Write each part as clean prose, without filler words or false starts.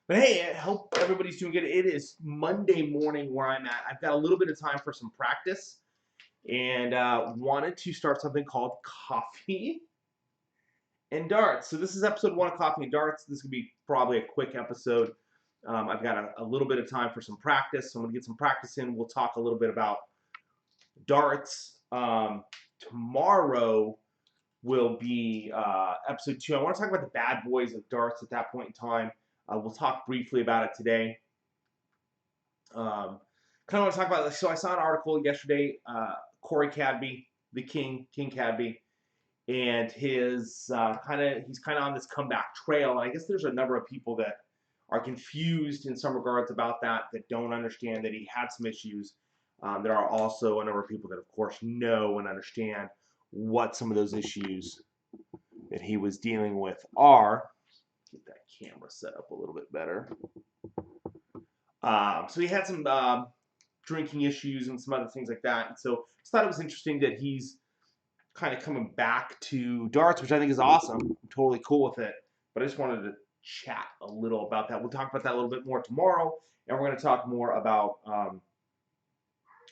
But hey, I hope everybody's doing good. It is Monday morning where I'm at. I've got a little bit of time for some practice and wanted to start something called Coffee and Darts. So this is episode 1 of Coffee and Darts. This is going to be probably a quick episode. I've got a little bit of time for some practice, so I'm going to get some practice in. We'll talk a little bit about darts. Tomorrow will be episode 2. I want to talk about the bad boys of darts at that point in time. We'll talk briefly about it today. Kind of want to talk about. So I saw an article yesterday. Corey Cadby, the King Cadby, and his he's kind of on this comeback trail. And I guess there's a number of people that are confused in some regards about that don't understand that he had some issues. There are also a number of people that, of course, know and understand what some of those issues that he was dealing with are. Get that camera set up a little bit better. So he had some drinking issues and some other things like that. And so I just thought it was interesting that he's kind of coming back to darts, which I think is awesome. I'm totally cool with it. But I just wanted to chat a little about that. We'll talk about that a little bit more tomorrow. And we're going to talk more about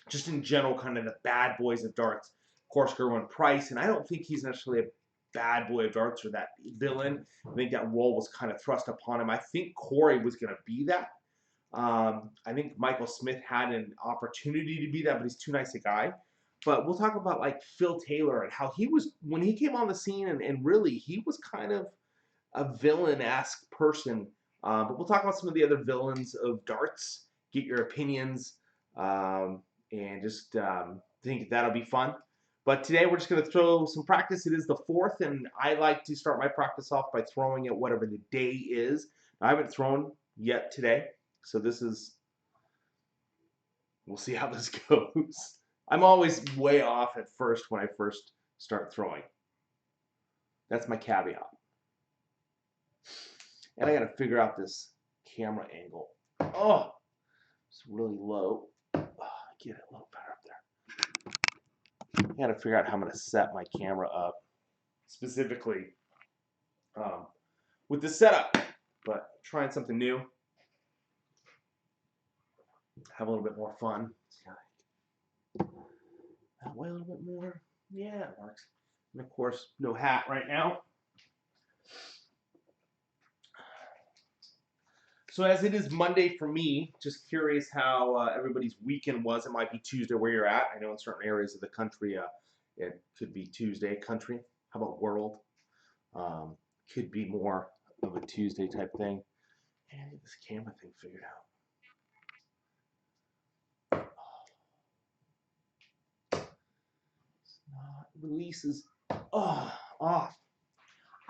just in general, kind of the bad boys of darts. Of course, Gerwyn Price. And I don't think he's necessarily a bad boy of darts or that villain. I think that role was kind of thrust upon him. I think Corey was going to be that. I think Michael Smith had an opportunity to be that, but he's too nice a guy. But we'll talk about like Phil Taylor and how he was when he came on the scene, and really he was kind of a villain-esque person. But we'll talk about some of the other villains of darts, get your opinions, and just think that'll be fun. But today we're just going to throw some practice. It is the 4th, and I like to start my practice off by throwing at whatever the day is. I haven't thrown yet today. So this is, we'll see how this goes. I'm always way off at first when I first start throwing. That's my caveat. And I got to figure out this camera angle. Oh, it's really low. Oh, get it a little better up there. I got to figure out how I'm going to set my camera up specifically with the setup, but trying something new. Have a little bit more fun. That way a little bit more. Yeah, it works. And of course, no hat right now. So as it is Monday for me, just curious how everybody's weekend was. It might be Tuesday where you're at. I know in certain areas of the country, it could be Tuesday country. How about world? Could be more of a Tuesday type thing. And get this camera thing figured out. Releases off.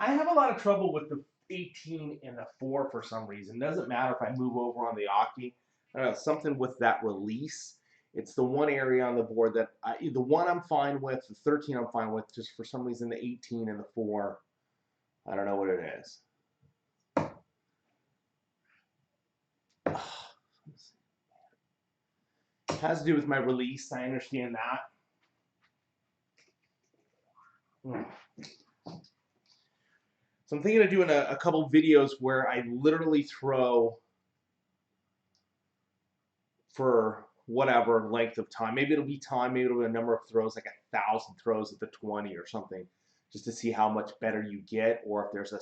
I have a lot of trouble with the 18 and the 4 for some reason. Doesn't matter if I move over on the Aki. I don't know, something with that release. It's the one area on the board that the 1 I'm fine with, the 13 I'm fine with. Just for some reason, the 18 and the 4, I don't know what it is. It has to do with my release. I understand that. So I'm thinking of doing a couple videos where I literally throw for whatever length of time. Maybe it'll be time, maybe it'll be a number of throws, like 1,000 throws at the 20 or something, just to see how much better you get, or if there's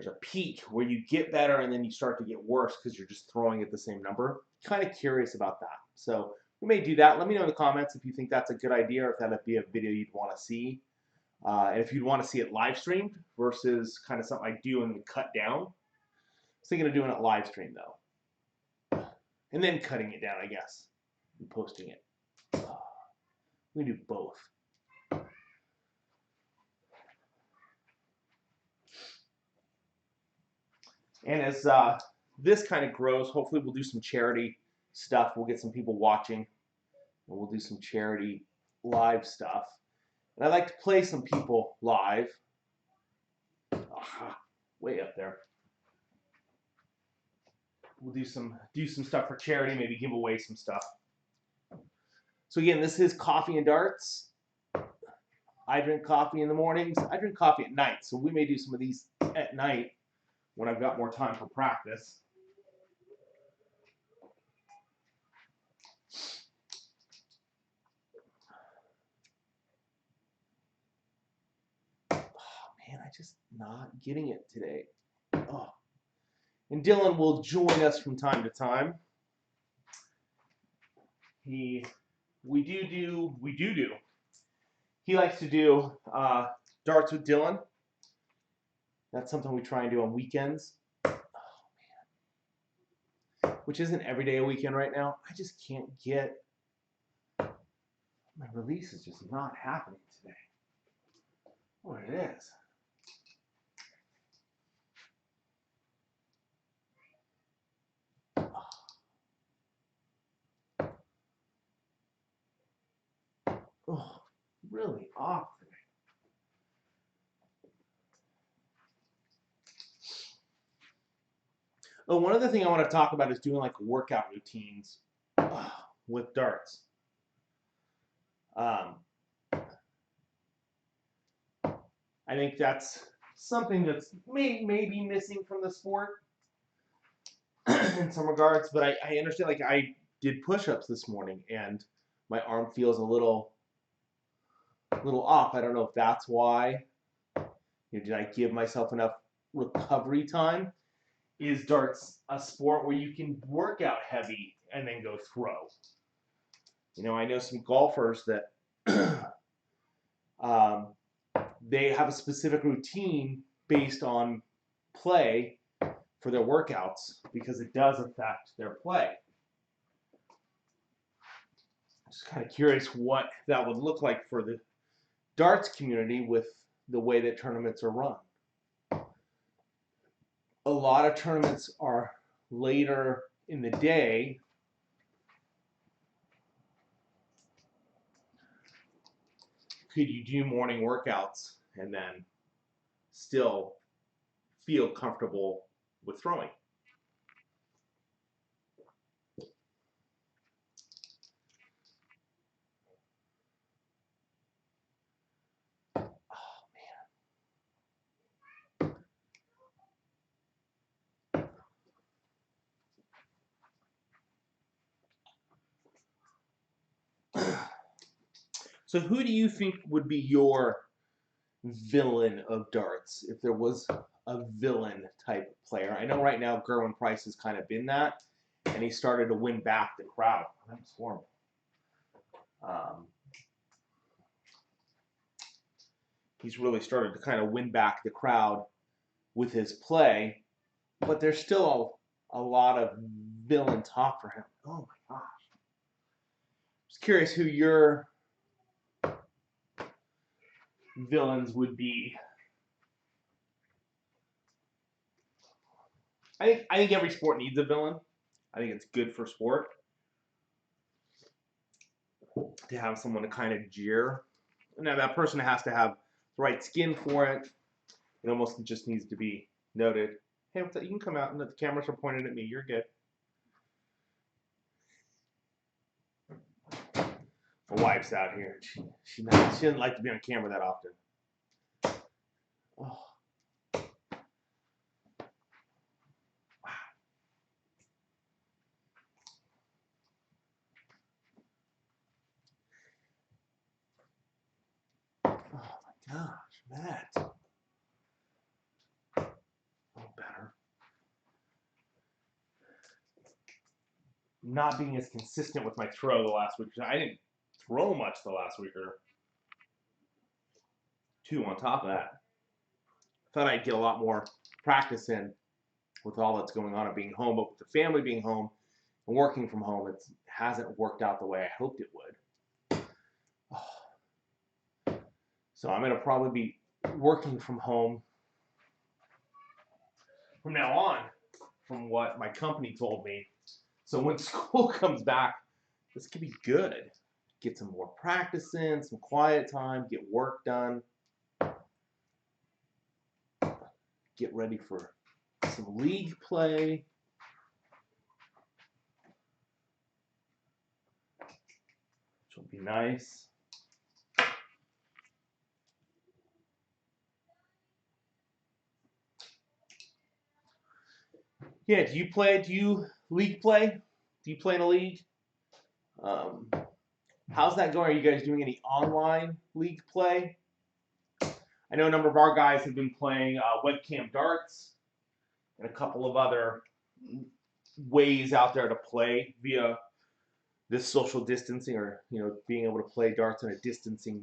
a peak where you get better and then you start to get worse because you're just throwing at the same number. Kind of curious about that. So we may do that. Let me know in the comments if you think that's a good idea or if that'd be a video you'd want to see. And if you'd want to see it live streamed versus kind of something I do and cut down. I was thinking of doing it live stream though. And then cutting it down, I guess, and posting it. We do both. And as this kind of grows, hopefully we'll do some charity stuff. We'll get some people watching. And we'll do some charity live stuff. And I like to play some people live. Aha, way up there. We'll do some stuff for charity, maybe give away some stuff. So again, this is Coffee and Darts. I drink coffee in the mornings. I drink coffee at night, so we may do some of these at night. when I've got more time for practice. Oh, man, I just not getting it today. Oh. And Dylan will join us from time to time. We do. He likes to do darts with Dylan. That's something we try and do on weekends. Oh, man. Which isn't every day a weekend right now. I just can't get, my release is just not happening today. What it is. Oh, really off today. Oh, one other thing I want to talk about is doing like workout routines with darts. I think that's something that's maybe missing from the sport in some regards, but I understand. Like I did push-ups this morning, and my arm feels a little off. I don't know if that's why. Did I give myself enough recovery time? Is darts a sport where you can work out heavy and then go throw? I know some golfers that they have a specific routine based on play for their workouts because it does affect their play. I'm just kind of curious what that would look like for the darts community with the way that tournaments are run. A lot of tournaments are later in the day. Could you do morning workouts and then still feel comfortable with throwing? So who do you think would be your villain of darts if there was a villain type player? I know right now Gerwin Price has kind of been that, and he started to win back the crowd. That was horrible. He's really started to kind of win back the crowd with his play, but there's still a lot of villain talk for him. Oh my gosh. Just curious who your villains would be. I think every sport needs a villain. I think it's good for sport to have someone to kind of jeer. Now that person has to have the right skin for it. It almost just needs to be noted. Hey, what's that? You can come out and the cameras are pointed at me. You're good. My wife's out here. She doesn't like to be on camera that often. Oh. Oh my gosh, Matt. A little better. Not being as consistent with my throw the last week. I didn't throw much the last week or two on top of that. Thought I'd get a lot more practice in with all that's going on at being home, but with the family being home and working from home, it hasn't worked out the way I hoped it would. Oh. So I'm going to probably be working from home from now on, from what my company told me. So when school comes back, this could be good. Get some more practice in, some quiet time, get work done. Get ready for some league play. Which will be nice. Yeah, do you league play? Do you play in a league? Um, how's that going? Are you guys doing any online league play? I know a number of our guys have been playing webcam darts and a couple of other ways out there to play via this social distancing, or being able to play darts in a distancing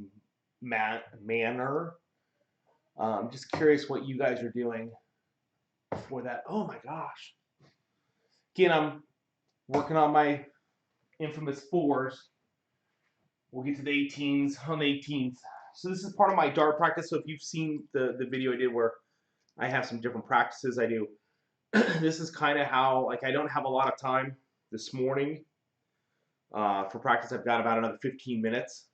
manner. Just curious what you guys are doing for that. Oh my gosh! Again, I'm working on my infamous fours. We'll get to the 18s on the 18th. So this is part of my dart practice. So if you've seen the video I did where I have some different practices I do, this is kind of how, like, I don't have a lot of time this morning for practice. I've got about another 15 minutes.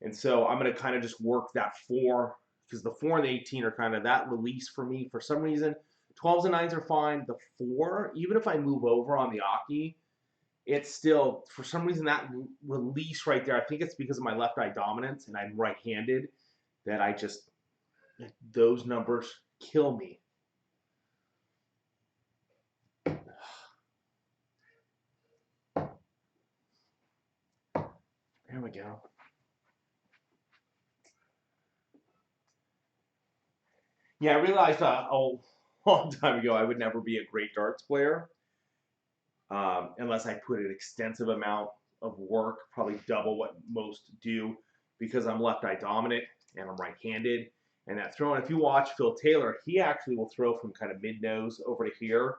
And so I'm going to kind of just work that four, because the 4 and the 18 are kind of that release for me. For some reason, 12s and 9s are fine. The 4, even if I move over on the Aki, it's still, for some reason, that release right there, I think it's because of my left eye dominance and I'm right-handed, that I just, those numbers kill me. There we go. Yeah, I realized a long time ago I would never be a great darts player unless I put an extensive amount of work, probably double what most do, because I'm left eye dominant and I'm right-handed. And that throwing, if you watch Phil Taylor, he actually will throw from kind of mid-nose over to here.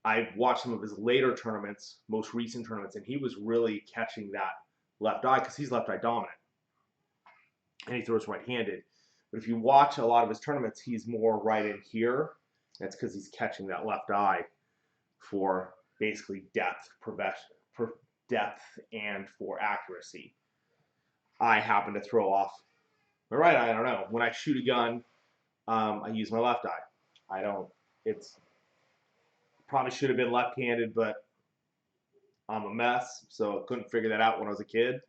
I've watched some of his later tournaments, most recent tournaments, and he was really catching that left eye because he's left eye dominant and he throws right-handed. But if you watch a lot of his tournaments, he's more right in here. That's because he's catching that left eye for basically depth, for depth and for accuracy. I happen to throw off my right eye. I don't know. When I shoot a gun, I use my left eye. I don't. It's probably should have been left-handed, but I'm a mess, so I couldn't figure that out when I was a kid.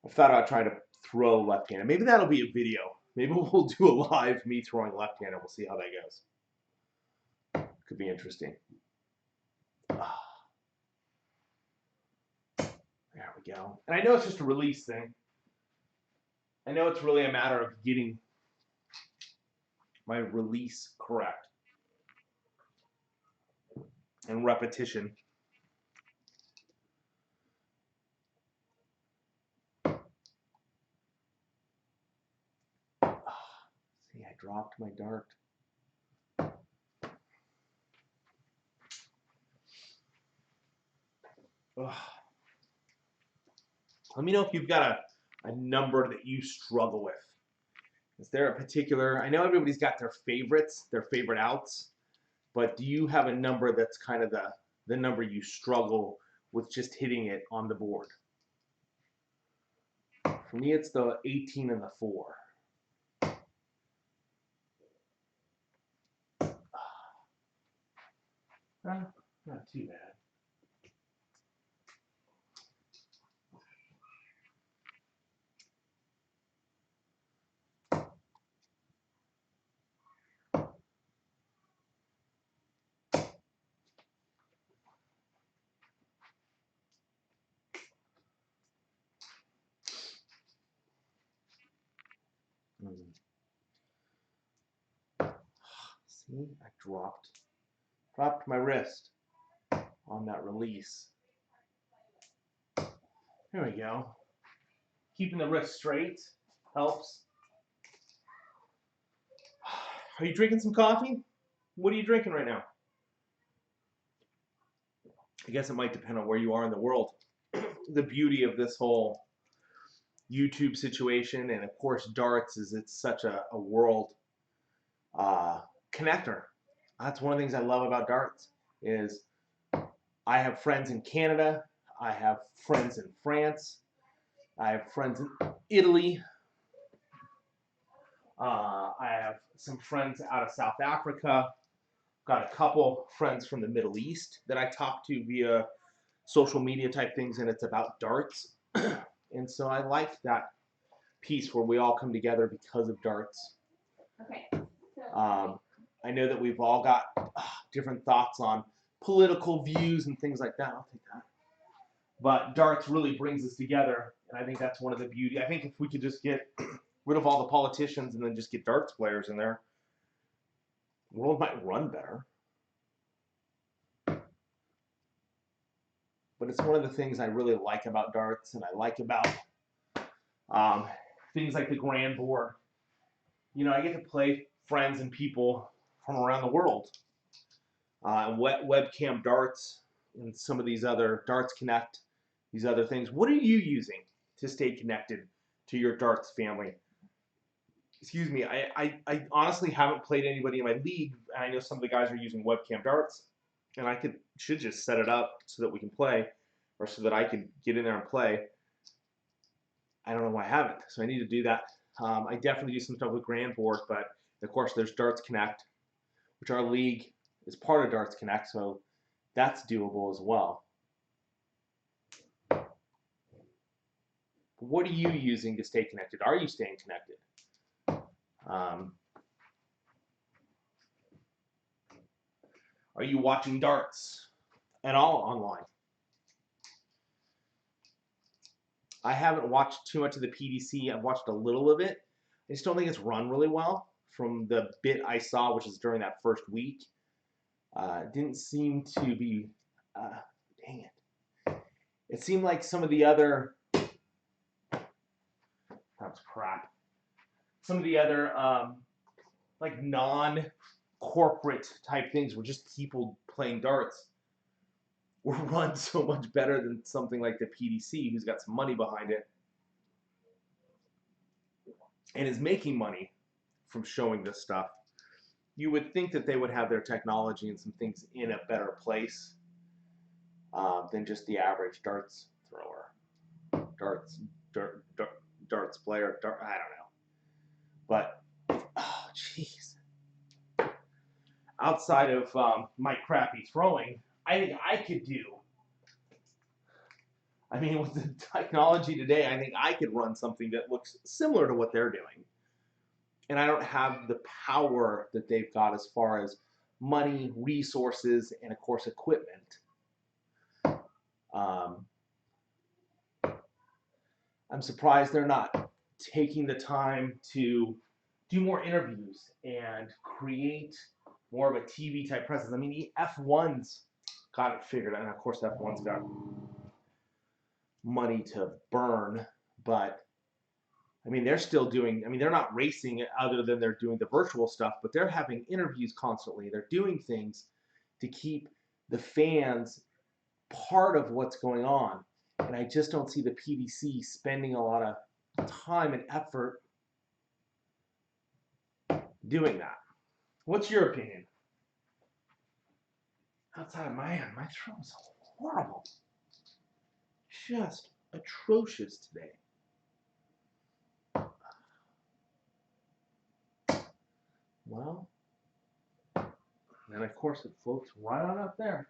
I thought about trying to throw left-handed. Maybe that'll be a video. Maybe we'll do a live me throwing left-handed. We'll see how that goes. Could be interesting. There we go. And I know it's just a release thing. I know it's really a matter of getting my release correct and repetition. See, I dropped my dart. Ugh. Let me know if you've got a number that you struggle with. Is there a particular, I know everybody's got their favorites, their favorite outs, but do you have a number that's kind of the number you struggle with just hitting it on the board? For me, it's the 18 and the 4. Not too bad. See, I dropped my wrist on that release. There we go. Keeping the wrist straight helps. Are you drinking some coffee? What are you drinking right now? I guess it might depend on where you are in the world. The beauty of this whole YouTube situation, and of course darts, is it's such a world connector. That's one of the things I love about darts is I have friends in Canada, I have friends in France, I have friends in Italy, I have some friends out of South Africa, got a couple friends from the Middle East that I talk to via social media type things, and it's about darts. And so I like that piece where we all come together because of darts. Okay. I know that we've all got different thoughts on political views and things like that. I'll take that. But darts really brings us together, and I think that's one of the beauty. I think if we could just get rid of all the politicians and then just get darts players in there, the world might run better. But it's one of the things I really like about darts, and I like about things like the Grand Board. You know, I get to play friends and people from around the world. Webcam darts and some of these other Darts Connect, these other things. What are you using to stay connected to your darts family? Excuse me, I honestly haven't played anybody in my league. I know some of the guys are using webcam darts, and I should just set it up so that we can play, or so that I can get in there and play. I don't know why I haven't, so I need to do that. I definitely do some stuff with Grand Board, but of course there's Darts Connect, which our league is part of Darts Connect, so that's doable as well. What are you using to stay connected? Are you staying connected? Are you watching darts at all online? I haven't watched too much of the PDC. I've watched a little of it. I just don't think it's run really well from the bit I saw, which is during that first week. Didn't seem to be, dang it. It seemed like some of the other, that's crap. Some of the other, like non-corporate type things were just people playing darts were run so much better than something like the PDC, who's got some money behind it and is making money from showing this stuff. You would think that they would have their technology and some things in a better place than just the average darts thrower, darts player. I don't know, but oh jeez. Outside of my crappy throwing, I think I could do. I mean, with the technology today, I think I could run something that looks similar to what they're doing. And I don't have the power that they've got as far as money, resources, and of course equipment. I'm surprised they're not taking the time to do more interviews and create more of a TV type presence. I mean, the F1's got it figured out, and of course F1's got money to burn, but I mean, they're still doing, I mean, they're not racing other than they're doing the virtual stuff, but they're having interviews constantly. They're doing things to keep the fans part of what's going on. And I just don't see the PDC spending a lot of time and effort doing that. What's your opinion? Outside of my throw is horrible. Just atrocious today. Well, and of course it floats right on up there.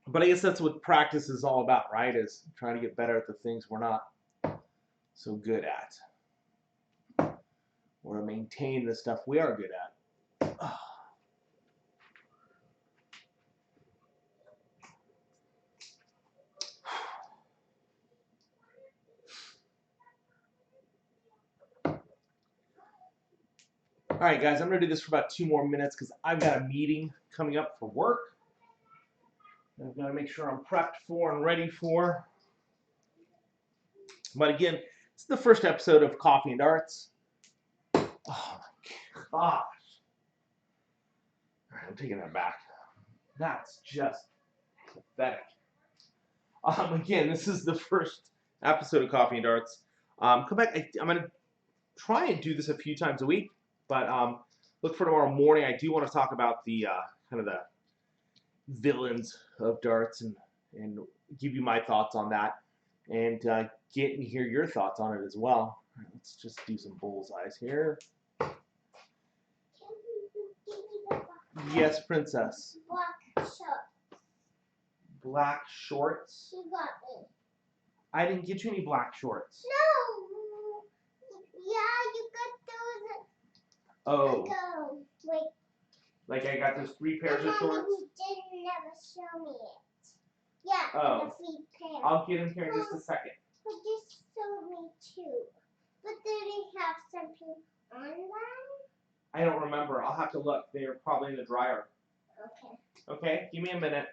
But I guess that's what practice is all about, right? Is trying to get better at the things we're not so good at. Or to maintain the stuff we are good at. All right, guys, I'm going to do this for about 2 more minutes because I've got a meeting coming up for work. I've got to make sure I'm prepped for and ready for. But again, it's the first episode of Coffee and Darts. Oh my gosh. All right, I'm taking that back. That's just pathetic. Again, this is the first episode of Coffee and Darts. Come back. I'm going to try and do this a few times a week, but look for tomorrow morning. I do want to talk about the kind of the villains of darts and give you my thoughts on that, and get and hear your thoughts on it as well. All right, let's just do some bullseyes here. Yes, princess. Black shorts. Black shorts? You got me. I didn't get you any black shorts. No. Oh, Go. Wait. like I got those 3 pairs of shorts? You didn't never show me it. Yeah, Oh. the 3 pairs. I'll get them here in just a second. But you showed me 2. But do they have something on them? I don't remember. I'll have to look. They're probably in the dryer. Okay. Okay, give me a minute.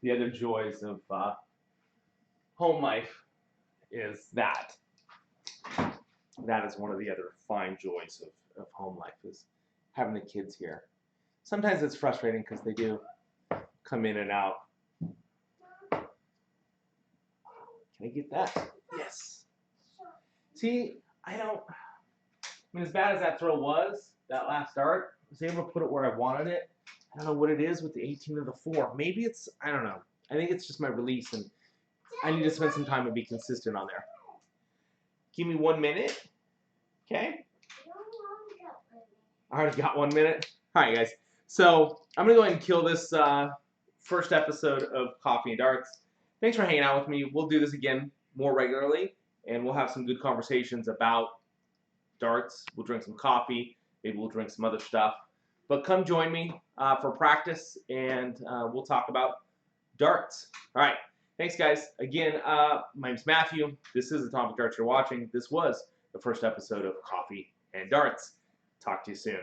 The other joys of home life is that. That is one of the other fine joys of home life is having the kids here. Sometimes it's frustrating because they do come in and out. Can I get that? Yes. See, I mean, as bad as that throw was, that last dart, I was able to put it where I wanted it. I don't know what it is with the 18 of the 4. Maybe it's, I don't know. I think it's just my release, and I need to spend some time and be consistent on there. Give me 1 minute. Okay? I already got 1 minute. All right, guys. So I'm going to go ahead and kill this first episode of Coffee and Darts. Thanks for hanging out with me. We'll do this again more regularly, and we'll have some good conversations about darts. We'll drink some coffee. Maybe we'll drink some other stuff. But come join me for practice, and we'll talk about darts. All right. Thanks, guys. Again, my name's Matthew. This is Atomic Darts you're watching. This was the first episode of Coffee and Darts. Talk to you soon.